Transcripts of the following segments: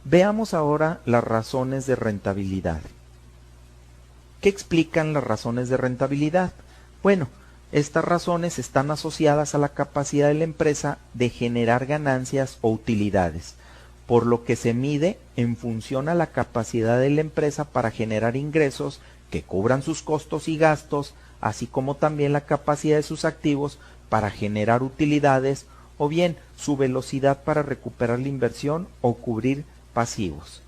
Veamos ahora las razones de rentabilidad. ¿Qué explican las razones de rentabilidad? Bueno, estas razones están asociadas a la capacidad de la empresa de generar ganancias o utilidades, por lo que se mide en función a la capacidad de la empresa para generar ingresos que cubran sus costos y gastos, así como también la capacidad de sus activos para generar utilidades o bien su velocidad para recuperar la inversión o cubrir pasivos.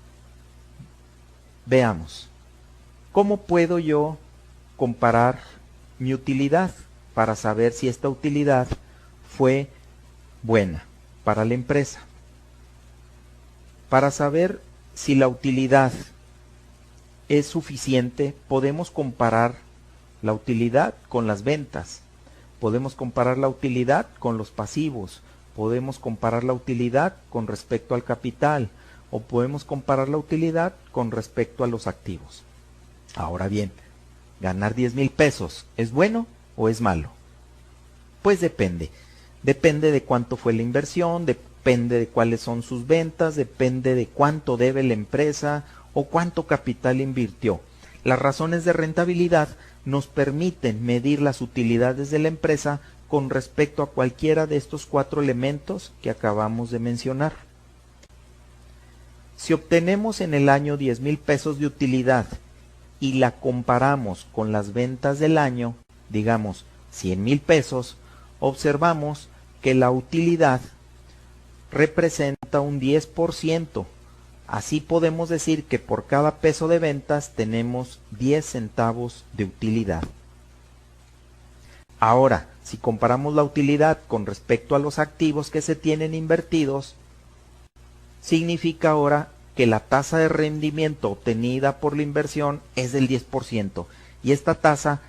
Veamos, ¿cómo puedo yo comparar mi utilidad para saber si esta utilidad fue buena para la empresa? Para saber si la utilidad es suficiente, podemos comparar la utilidad con las ventas, podemos comparar la utilidad con los pasivos, podemos comparar la utilidad con respecto al capital o podemos comparar la utilidad con respecto a los activos. Ahora bien, ¿ganar 10,000 pesos es bueno o es malo? Pues depende. Depende de cuánto fue la inversión, depende de cuáles son sus ventas, depende de cuánto debe la empresa o cuánto capital invirtió. Las razones de rentabilidad nos permiten medir las utilidades de la empresa con respecto a cualquiera de estos 4 elementos que acabamos de mencionar. Si obtenemos en el año 10,000 pesos de utilidad y la comparamos con las ventas del año, digamos 100,000 pesos, observamos que la utilidad representa un 10%. Así podemos decir que por cada peso de ventas tenemos 10 centavos de utilidad. Ahora, si comparamos la utilidad con respecto a los activos que se tienen invertidos, significa ahora que la tasa de rendimiento obtenida por la inversión es del 10%, y esta tasa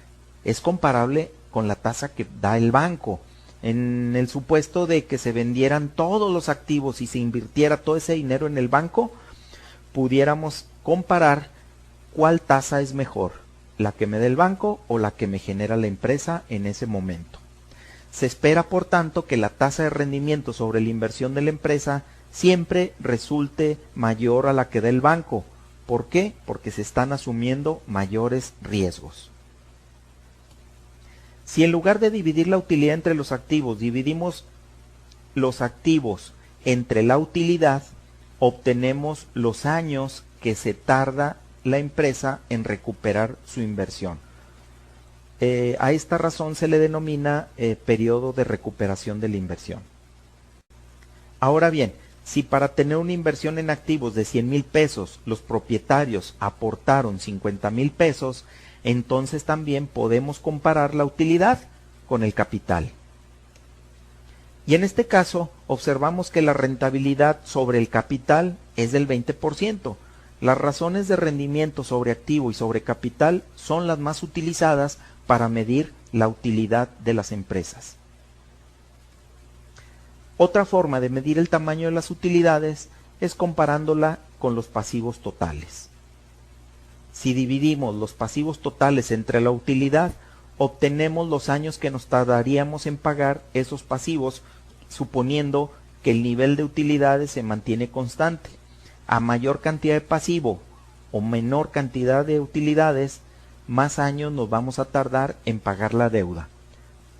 es comparable con la tasa que da el banco. En el supuesto de que se vendieran todos los activos y se invirtiera todo ese dinero en el banco, pudiéramos comparar cuál tasa es mejor, la que me da el banco o la que me genera la empresa en ese momento. Se espera, por tanto, que la tasa de rendimiento sobre la inversión de la empresa siempre resulte mayor a la que da el banco. ¿Por qué? Porque se están asumiendo mayores riesgos. Si en lugar de dividir la utilidad entre los activos, dividimos los activos entre la utilidad, obtenemos los años que se tarda la empresa en recuperar su inversión. A esta razón se le denomina periodo de recuperación de la inversión. Ahora bien, si para tener una inversión en activos de 100,000 pesos los propietarios aportaron 50,000 pesos, entonces también podemos comparar la utilidad con el capital. Y en este caso observamos que la rentabilidad sobre el capital es del 20%. Las razones de rendimiento sobre activo y sobre capital son las más utilizadas para medir la utilidad de las empresas. Otra forma de medir el tamaño de las utilidades es comparándola con los pasivos totales. Si dividimos los pasivos totales entre la utilidad, obtenemos los años que nos tardaríamos en pagar esos pasivos, suponiendo que el nivel de utilidades se mantiene constante. A mayor cantidad de pasivo o menor cantidad de utilidades, más años nos vamos a tardar en pagar la deuda.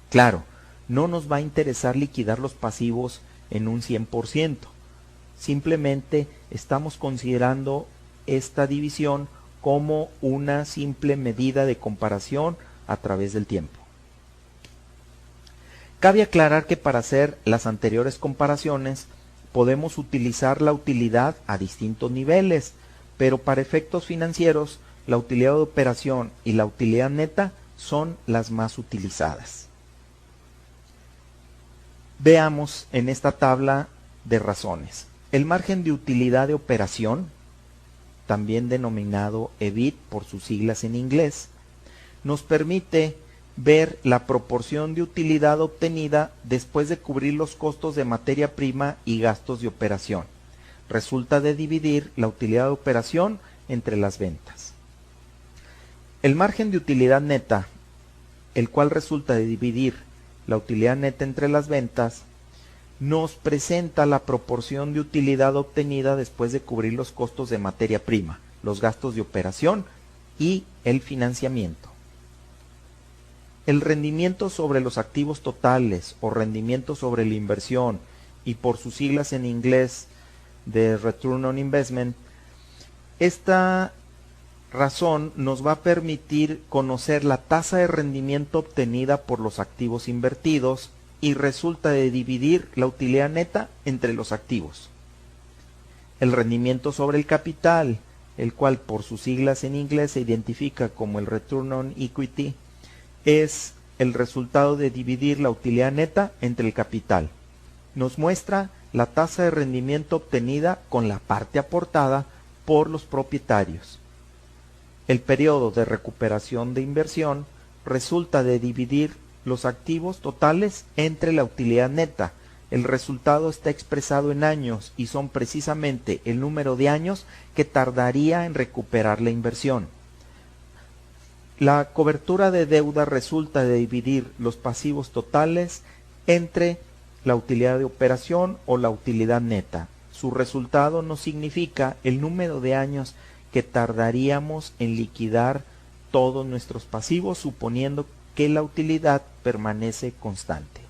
Claro, no nos va a interesar liquidar los pasivos en un 100%. Simplemente estamos considerando esta división como una simple medida de comparación a través del tiempo. Cabe aclarar que para hacer las anteriores comparaciones podemos utilizar la utilidad a distintos niveles, pero para efectos financieros la utilidad de operación y la utilidad neta son las más utilizadas. Veamos en esta tabla de razones. El margen de utilidad de operación, también denominado EBIT por sus siglas en inglés, nos permite ver la proporción de utilidad obtenida después de cubrir los costos de materia prima y gastos de operación. Resulta de dividir la utilidad de operación entre las ventas. El margen de utilidad neta, el cual resulta de dividir la utilidad neta entre las ventas, nos presenta la proporción de utilidad obtenida después de cubrir los costos de materia prima, los gastos de operación y el financiamiento. El rendimiento sobre los activos totales o rendimiento sobre la inversión, y por sus siglas en inglés de Return on Investment, esta razón nos va a permitir conocer la tasa de rendimiento obtenida por los activos invertidos y resulta de dividir la utilidad neta entre los activos. El rendimiento sobre el capital, el cual por sus siglas en inglés se identifica como el Return on Equity, es el resultado de dividir la utilidad neta entre el capital. Nos muestra la tasa de rendimiento obtenida con la parte aportada por los propietarios. El periodo de recuperación de inversión resulta de dividir los activos totales entre la utilidad neta. El resultado está expresado en años y son precisamente el número de años que tardaría en recuperar la inversión. La cobertura de deuda resulta de dividir los pasivos totales entre la utilidad de operación o la utilidad neta. Su resultado nos significa el número de años que tardaríamos en liquidar todos nuestros pasivos, suponiendo que la utilidad permanece constante.